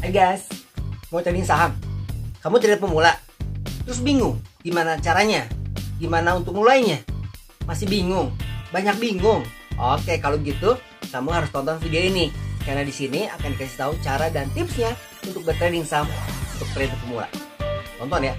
Hai guys, mau trading saham? Kamu trader pemula? Terus bingung gimana caranya? Gimana untuk mulainya? Masih bingung? Banyak bingung? Oke, kalau gitu kamu harus tonton video ini, karena di sini akan dikasih tahu cara dan tipsnya untuk bertrading saham untuk trader pemula. Tonton ya.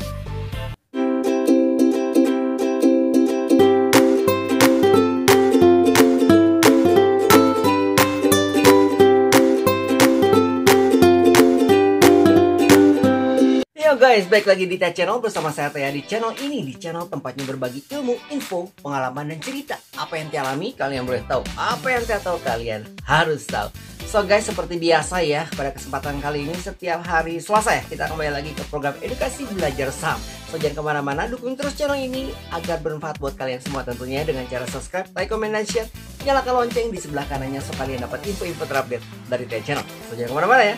Yo guys, balik lagi di Tia Channel bersama saya Tia. Di channel ini, di channel tempatnya berbagi ilmu, info, pengalaman, dan cerita. Apa yang Tia alami, kalian boleh tahu. Apa yang Tia tahu, kalian harus tahu. So guys, seperti biasa ya, pada kesempatan kali ini setiap hari Selasa ya, kita kembali lagi ke program edukasi belajar saham. So jangan kemana-mana, dukung terus channel ini agar bermanfaat buat kalian semua tentunya dengan cara subscribe, like, comment, dan share. Nyalakan lonceng di sebelah kanannya so kalian dapat info-info terupdate dari Tia Channel. So jangan kemana-mana ya.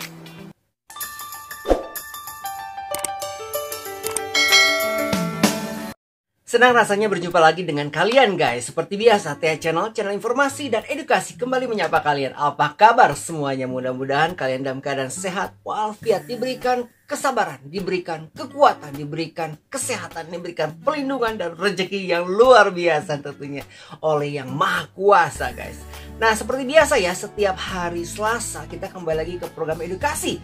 Senang rasanya berjumpa lagi dengan kalian guys. Seperti biasa, Tia Channel, channel informasi dan edukasi kembali menyapa kalian. Apa kabar semuanya? Mudah-mudahan kalian dalam keadaan sehat walafiat, diberikan kesabaran, diberikan kekuatan, diberikan kesehatan, diberikan pelindungan dan rezeki yang luar biasa tentunya oleh Yang Maha Kuasa guys. Nah, seperti biasa ya, setiap hari Selasa kita kembali lagi ke program edukasi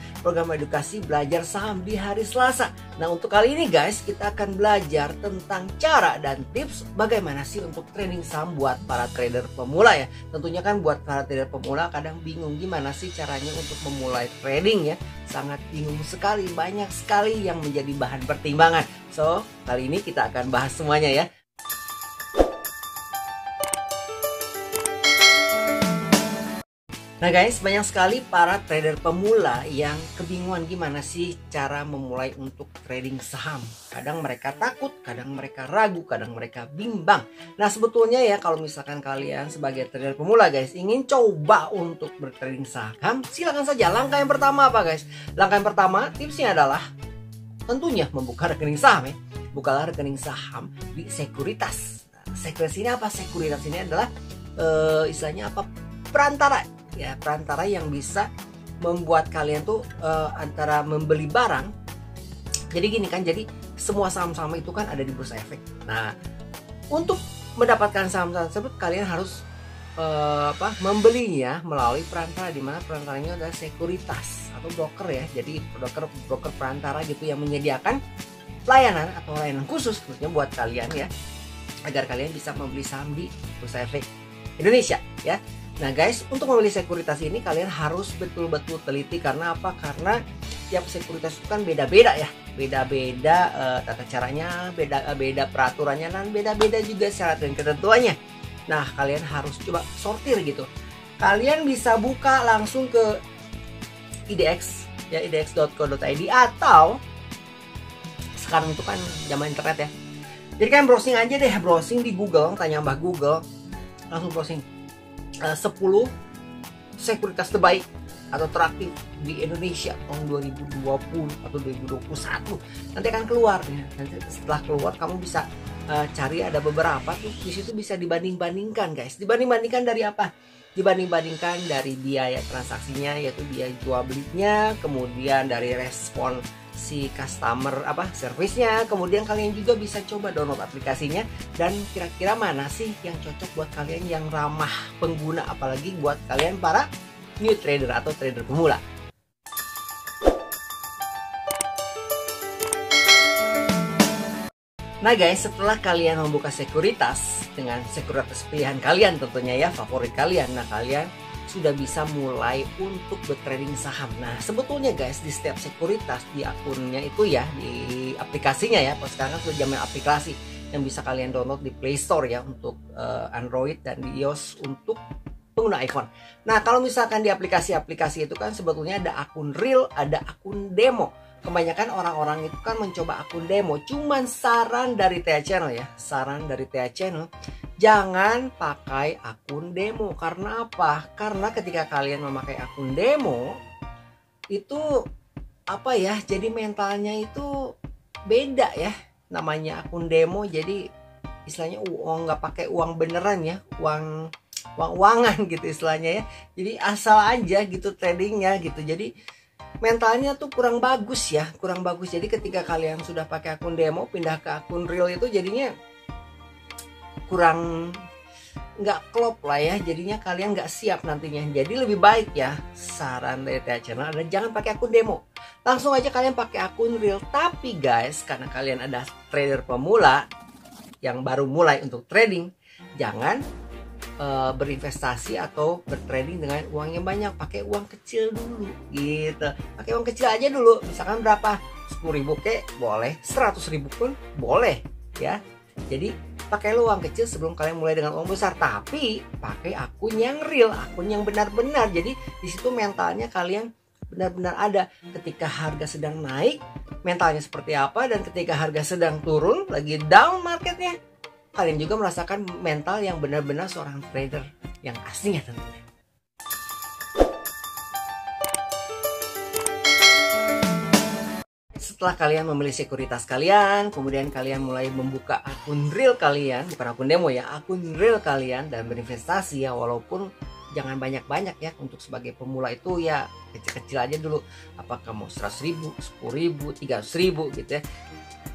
belajar saham di hari Selasa. Nah, untuk kali ini guys, kita akan belajar tentang cara dan tips bagaimana sih untuk trading saham buat para trader pemula ya. Tentunya kan buat para trader pemula kadang bingung gimana sih caranya untuk memulai trading ya. Sangat bingung sekali, banyak sekali yang menjadi bahan pertimbangan. So, kali ini kita akan bahas semuanya ya. Nah guys, banyak sekali para trader pemula yang kebingungan gimana sih cara memulai untuk trading saham. Kadang mereka takut, kadang mereka ragu, kadang mereka bimbang. Nah sebetulnya ya, kalau misalkan kalian sebagai trader pemula guys ingin coba untuk bertrading saham, silakan saja. Langkah yang pertama apa guys? Langkah yang pertama, tipsnya adalah tentunya membuka rekening saham ya. Bukalah rekening saham di sekuritas. Nah, sekuritas ini apa? Sekuritas ini adalah istilahnya apa? Perantara ya, perantara yang bisa membuat kalian tuh antara membeli barang. Jadi gini kan, jadi semua saham-saham itu kan ada di bursa efek. Nah, untuk mendapatkan saham-saham tersebut kalian harus membelinya melalui perantara, di mana perantaranya adalah sekuritas atau broker ya. Jadi broker perantara gitu yang menyediakan layanan atau layanan khusus tentunya buat kalian ya, agar kalian bisa membeli saham di bursa efek Indonesia ya. Nah guys, untuk membeli sekuritas ini kalian harus betul-betul teliti. Karena apa? Karena tiap sekuritas itu kan beda-beda ya. Beda-beda tata caranya, beda peraturannya, dan beda-beda juga syarat dan ketentuannya. Nah, kalian harus coba sortir gitu. Kalian bisa buka langsung ke IDX ya, idx.co.id, atau sekarang itu kan zaman internet ya. Jadi kan browsing aja deh, browsing di Google, tanya Mbah Google, langsung browsing 10 sekuritas terbaik atau teraktif di Indonesia tahun 2020 atau 2021. Nanti akan keluar ya. Nanti setelah keluar kamu bisa cari, ada beberapa tuh di situ bisa dibanding-bandingkan guys. Dibanding-bandingkan dari apa? Dibanding-bandingkan dari biaya transaksinya, yaitu biaya jual belinya, kemudian dari respon si customer servisnya. Kemudian kalian juga bisa coba download aplikasinya, dan kira-kira mana sih yang cocok buat kalian, yang ramah pengguna, apalagi buat kalian para new trader atau trader pemula. Nah guys, setelah kalian membuka sekuritas dengan sekuritas pilihan kalian tentunya ya, favorit kalian, nah kalian sudah bisa mulai untuk bertrading saham. Nah sebetulnya guys, di setiap sekuritas di akunnya itu ya, di aplikasinya ya, sekarang kan sudah zaman aplikasi yang bisa kalian download di Play Store ya, untuk Android, dan di iOS untuk pengguna iPhone. Nah kalau misalkan di aplikasi-aplikasi itu kan sebetulnya ada akun real, ada akun demo. Kebanyakan orang-orang itu kan mencoba akun demo. Cuman saran dari Tia Channel ya, saran dari Tia Channel, jangan pakai akun demo. Karena apa? Karena ketika kalian memakai akun demo itu apa ya, jadi mentalnya itu beda ya. Namanya akun demo, jadi istilahnya nggak pakai uang beneran ya, uangan gitu istilahnya ya. Jadi asal aja gitu tradingnya gitu. Jadi mentalnya tuh kurang bagus ya, kurang bagus. Jadi ketika kalian sudah pakai akun demo pindah ke akun real itu jadinya kurang nggak klop lah ya, jadinya kalian nggak siap nantinya. Jadi lebih baik ya, saran dari TH Channel adalah jangan pakai akun demo, langsung aja kalian pakai akun real. Tapi guys, karena kalian ada trader pemula yang baru mulai untuk trading, jangan berinvestasi atau bertrading dengan uang yang banyak. Pakai uang kecil dulu gitu, pakai uang kecil aja dulu, misalkan berapa, 10.000 kek boleh, 100.000 pun boleh ya. Jadi pakai uang kecil sebelum kalian mulai dengan uang besar, tapi pakai akun yang real, akun yang benar-benar. Jadi di situ mentalnya kalian benar-benar ada. Ketika harga sedang naik, mentalnya seperti apa, dan ketika harga sedang turun, lagi down marketnya, kalian juga merasakan mental yang benar-benar seorang trader yang aslinya tentunya. Setelah kalian memilih sekuritas kalian, kemudian kalian mulai membuka akun real kalian, bukan akun demo ya, akun real kalian, dan berinvestasi ya, walaupun jangan banyak-banyak ya. Untuk sebagai pemula itu ya kecil-kecil aja dulu. Apakah mau 100.000, 10.000, 300.000 gitu ya,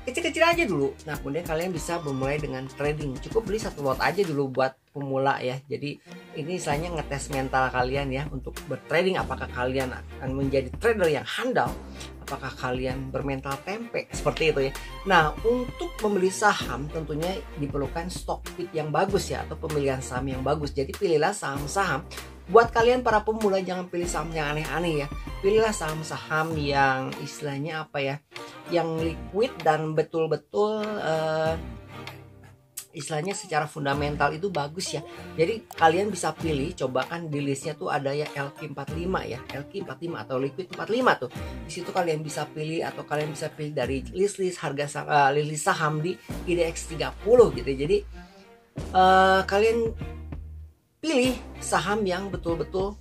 kecil-kecil aja dulu. Nah kemudian kalian bisa memulai dengan trading. Cukup beli 1 lot aja dulu buat pemula ya. Jadi ini istilahnya ngetes mental kalian ya untuk bertrading. Apakah kalian akan menjadi trader yang handal, apakah kalian bermental tempe, seperti itu ya. Nah untuk membeli saham tentunya diperlukan stock pick yang bagus ya, atau pemilihan saham yang bagus. Jadi pilihlah saham-saham, buat kalian para pemula jangan pilih saham yang aneh-aneh ya. Pilihlah saham-saham yang istilahnya apa ya, yang liquid dan betul-betul istilahnya secara fundamental itu bagus ya. Jadi kalian bisa pilih, coba kan di listnya tuh ada ya LQ45 ya, LQ45 atau liquid 45 tuh. Di situ kalian bisa pilih, atau kalian bisa pilih dari list-list harga list saham di IDX 30 gitu. Jadi kalian pilih saham yang betul-betul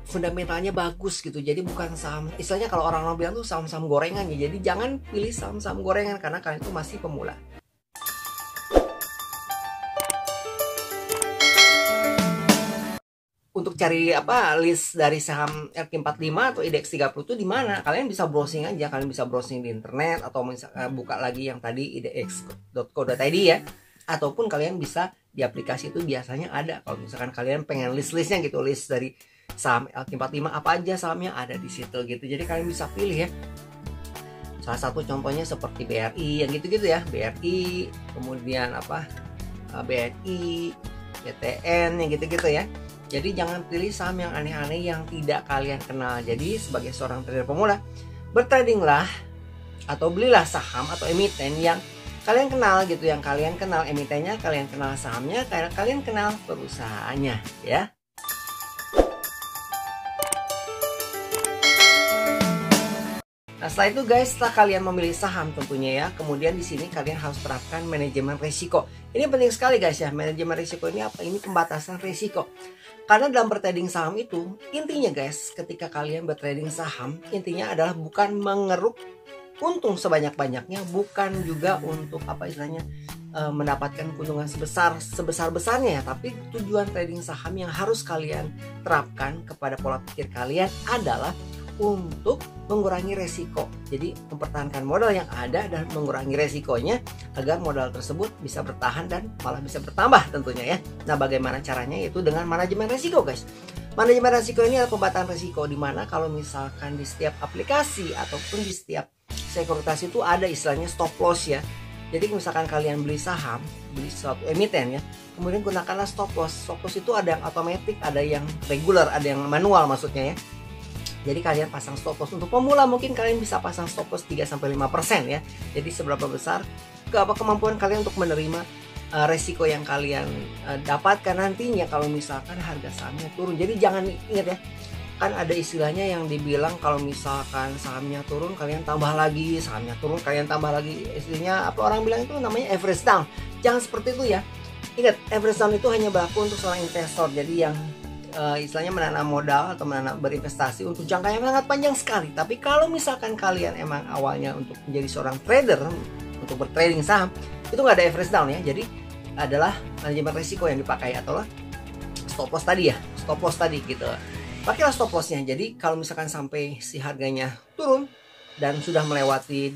fundamentalnya bagus gitu. Jadi bukan saham, istilahnya kalau orang-orang bilang tuh saham-saham gorengan ya. Jadi jangan pilih saham-saham gorengan karena kalian itu masih pemula. Untuk cari list dari saham RQ45 atau IDX 30 itu di mana? Kalian bisa browsing aja, kalian bisa browsing di internet, atau buka lagi yang tadi idx.co.id ya. Ataupun kalian bisa di aplikasi itu biasanya ada. Kalau misalkan kalian pengen list-listnya gitu, list dari saham LQ45 apa aja sahamnya ada di situ gitu. Jadi kalian bisa pilih ya. Salah satu contohnya seperti BRI yang gitu-gitu ya, BRI, kemudian BNI, BTN yang gitu-gitu ya. Jadi jangan pilih saham yang aneh-aneh yang tidak kalian kenal. Jadi sebagai seorang trader pemula, bertradinglah atau belilah saham atau emiten yang kalian kenal gitu, yang kalian kenal emitennya, kalian kenal sahamnya, kalian kenal perusahaannya ya. Nah setelah itu guys, setelah kalian memilih saham tentunya ya, kemudian di sini kalian harus terapkan manajemen risiko. Ini penting sekali guys ya, manajemen risiko ini apa? Ini pembatasan risiko. Karena dalam bertrading saham itu, intinya guys, ketika kalian bertrading saham, intinya adalah bukan mengeruk untung sebanyak-banyaknya, bukan juga untuk mendapatkan keuntungan sebesar-besarnya ya, tapi tujuan trading saham yang harus kalian terapkan kepada pola pikir kalian adalah untuk mengurangi resiko. Jadi mempertahankan modal yang ada dan mengurangi resikonya agar modal tersebut bisa bertahan dan malah bisa bertambah tentunya ya. Nah bagaimana caranya? Yaitu dengan manajemen resiko guys. Manajemen resiko ini adalah pembatasan resiko, dimana kalau misalkan di setiap aplikasi ataupun di setiap sekuritas itu ada istilahnya stop loss ya. Jadi misalkan kalian beli saham, beli suatu emiten ya, kemudian gunakanlah stop loss. Stop loss itu ada yang otomatis, ada yang regular, ada yang manual maksudnya ya. Jadi kalian pasang stop loss. Untuk pemula mungkin kalian bisa pasang stop loss 3-5% ya. Jadi seberapa besar kemampuan kalian untuk menerima resiko yang kalian dapatkan nantinya kalau misalkan harga sahamnya turun. Jadi jangan, ingat ya, kan ada istilahnya yang dibilang kalau misalkan sahamnya turun kalian tambah lagi, sahamnya turun kalian tambah lagi. Istilahnya apa orang bilang itu namanya average down. Jangan seperti itu ya. Ingat, average down itu hanya berlaku untuk seorang investor. Jadi yang istilahnya menanam modal atau berinvestasi untuk jangka yang sangat panjang sekali. Tapi kalau misalkan kalian emang awalnya untuk menjadi seorang trader, untuk bertrading saham, itu nggak ada average down ya. Jadi adalah manajemen risiko yang dipakai, atau stop loss tadi ya, stop loss tadi gitu. pakailah stop lossnya. Jadi kalau misalkan sampai si harganya turun dan sudah melewati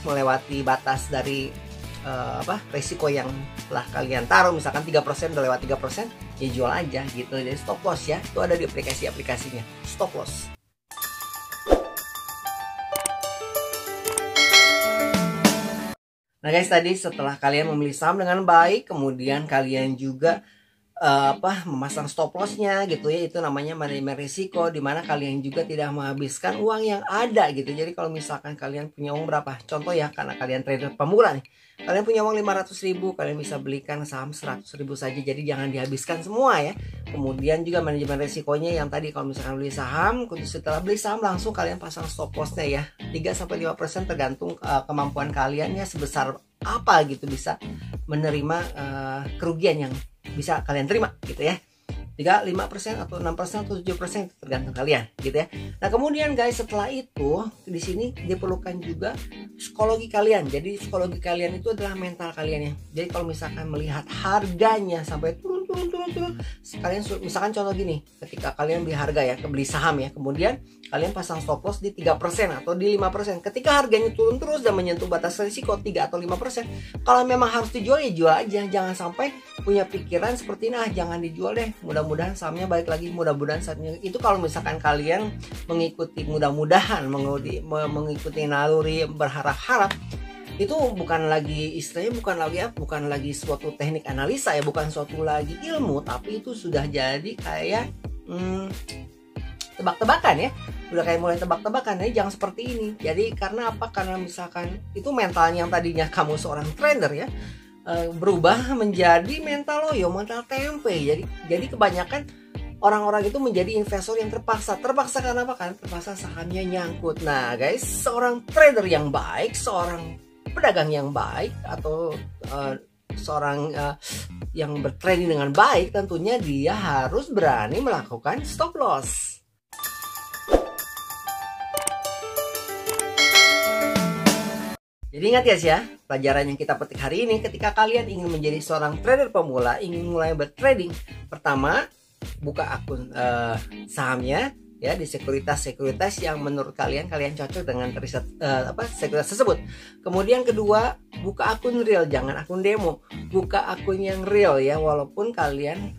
melewati batas dari resiko yang telah kalian taruh, misalkan 3% udah lewat 3%, ya jual aja gitu. Jadi stop loss ya, itu ada di aplikasinya stop loss. Nah guys, tadi setelah kalian memilih saham dengan baik, kemudian kalian juga memasang stop lossnya gitu ya, itu namanya manajemen risiko, dimana kalian juga tidak menghabiskan uang yang ada gitu. Jadi kalau misalkan kalian punya uang berapa, contoh ya, karena kalian trader pemula nih, kalian punya uang 500.000, kalian bisa belikan saham 100.000 saja, jadi jangan dihabiskan semua ya. Kemudian juga manajemen risikonya yang tadi, kalau misalkan beli saham, setelah beli saham langsung kalian pasang stop lossnya ya, 3-5% tergantung kemampuan kalian ya, sebesar apa gitu bisa menerima kerugian yang bisa kalian terima gitu ya. 3, 5% atau 6% atau 7% tergantung kalian gitu ya. Nah kemudian guys, setelah itu di sini diperlukan juga psikologi kalian. Jadi psikologi kalian itu adalah mental kalian ya. Jadi kalau misalkan melihat harganya sampai turun, kalian misalkan contoh gini, ketika kalian beli harga ya, beli saham ya, kemudian kalian pasang stop loss di 3% atau di 5%. Ketika harganya turun terus dan menyentuh batas risiko 3 atau 5%, kalau memang harus dijual ya jual aja. Jangan sampai punya pikiran seperti ini, jangan dijual deh, mudah-mudahan sahamnya balik lagi, mudah-mudahan sahamnya. Itu kalau misalkan kalian mengikuti mengikuti naluri berharap-harap, itu bukan lagi istilahnya, bukan lagi suatu teknik analisa ya, bukan suatu lagi ilmu, tapi itu sudah jadi kayak tebak-tebakan ya, udah kayak mulai tebak-tebakan ya. Jangan seperti ini. Jadi karena apa? Karena misalkan itu mentalnya yang tadinya kamu seorang trader ya, berubah menjadi mental loyo, mental tempe. Jadi kebanyakan orang-orang itu menjadi investor yang terpaksa karena apa? Kan terpaksa sahamnya nyangkut. Nah guys, seorang trader yang baik, seorang pedagang yang baik, atau seorang yang bertrading dengan baik, tentunya dia harus berani melakukan stop loss. Jadi ingat guys ya, pelajaran yang kita petik hari ini, ketika kalian ingin menjadi seorang trader pemula, ingin mulai bertrading, pertama buka akun sahamnya ya di sekuritas yang menurut kalian cocok dengan sekuritas tersebut. Kemudian kedua, buka akun real, jangan akun demo, buka akun yang real ya, walaupun kalian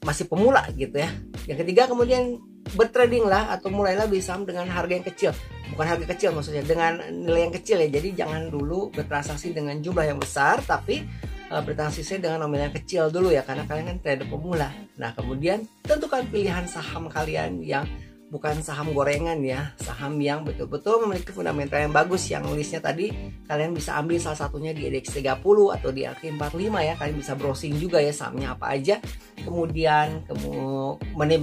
masih pemula gitu ya. Yang ketiga, kemudian bertrading lah atau mulailah beli saham dengan harga yang kecil, bukan harga kecil maksudnya, dengan nilai yang kecil ya. Jadi jangan dulu bertransaksi dengan jumlah yang besar, tapi bertransaksi dengan nominal yang kecil dulu ya, karena kalian kan trader pemula. Nah kemudian tentukan pilihan saham kalian yang bukan saham gorengan ya, saham yang betul-betul memiliki fundamental yang bagus, yang listnya tadi kalian bisa ambil salah satunya di IDX 30 atau di AQ 45 ya. Kalian bisa browsing juga ya sahamnya apa aja. Kemudian money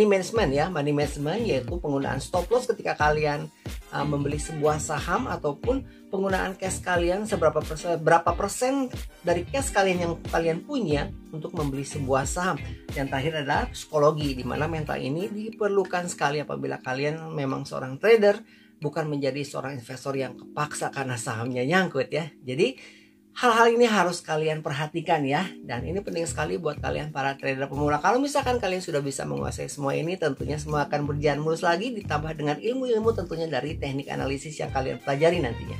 management yaitu penggunaan stop loss ketika kalian membeli sebuah saham, ataupun penggunaan cash kalian berapa persen dari cash kalian yang kalian punya untuk membeli sebuah saham. Yang terakhir adalah psikologi, di mana mental ini diperlukan sekali apabila kalian memang seorang trader, bukan menjadi seorang investor yang kepaksa karena sahamnya nyangkut ya. Jadi hal-hal ini harus kalian perhatikan ya, dan ini penting sekali buat kalian para trader pemula. Kalau misalkan kalian sudah bisa menguasai semua ini, tentunya semua akan berjalan mulus lagi, ditambah dengan ilmu-ilmu tentunya dari teknik analisis yang kalian pelajari nantinya.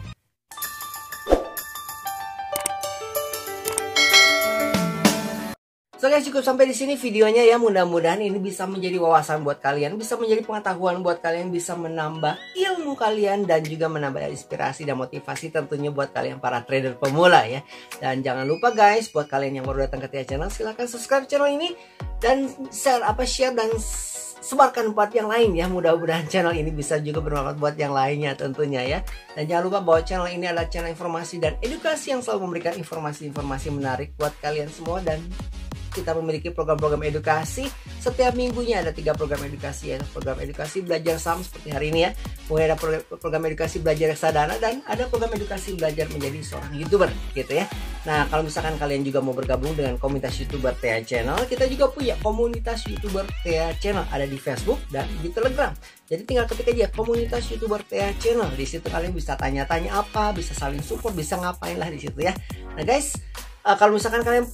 So guys, cukup sampai di sini videonya ya. Mudah-mudahan ini bisa menjadi wawasan buat kalian, bisa menjadi pengetahuan buat kalian, bisa menambah ilmu kalian, dan juga menambah inspirasi dan motivasi tentunya buat kalian para trader pemula ya. Dan jangan lupa guys, buat kalian yang baru datang ke TIA Channel, silahkan subscribe channel ini dan share dan sebarkan buat yang lain ya. Mudah-mudahan channel ini bisa juga bermanfaat buat yang lainnya tentunya ya. Dan jangan lupa bahwa channel ini adalah channel informasi dan edukasi yang selalu memberikan informasi-informasi menarik buat kalian semua. Dan kita memiliki program-program edukasi. Setiap minggunya ada 3 program edukasi ya. Program edukasi belajar saham seperti hari ini ya. Kemudian ada program edukasi belajar reksadana, dan ada program edukasi belajar menjadi seorang YouTuber gitu ya. Nah, kalau misalkan kalian juga mau bergabung dengan komunitas YouTuber TIA Channel, kita juga punya komunitas YouTuber TIA Channel, ada di Facebook dan di Telegram. Jadi tinggal ketik aja komunitas YouTuber TIA Channel. Di situ kalian bisa tanya-tanya apa, bisa saling support, bisa ngapain lah di situ ya. Nah guys, kalau misalkan kalian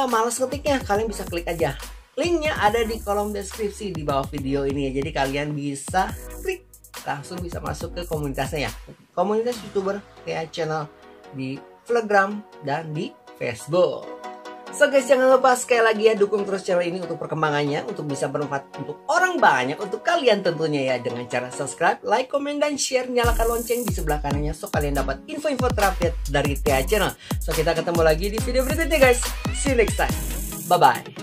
malas ngetiknya, kalian bisa klik aja Linknya ada di kolom deskripsi di bawah video ini ya. Jadi kalian bisa klik langsung bisa masuk ke komunitasnya ya. Komunitas YouTuber TA Channel di Telegram dan di Facebook. So guys, jangan lupa sekali lagi ya dukung terus channel ini untuk perkembangannya, untuk bisa bermanfaat untuk orang banyak, untuk kalian tentunya ya, dengan cara subscribe, like, komen, dan share. Nyalakan lonceng di sebelah kanannya so kalian dapat info-info terupdate dari TA Channel. So kita ketemu lagi di video berikutnya guys. See you next time. Bye bye.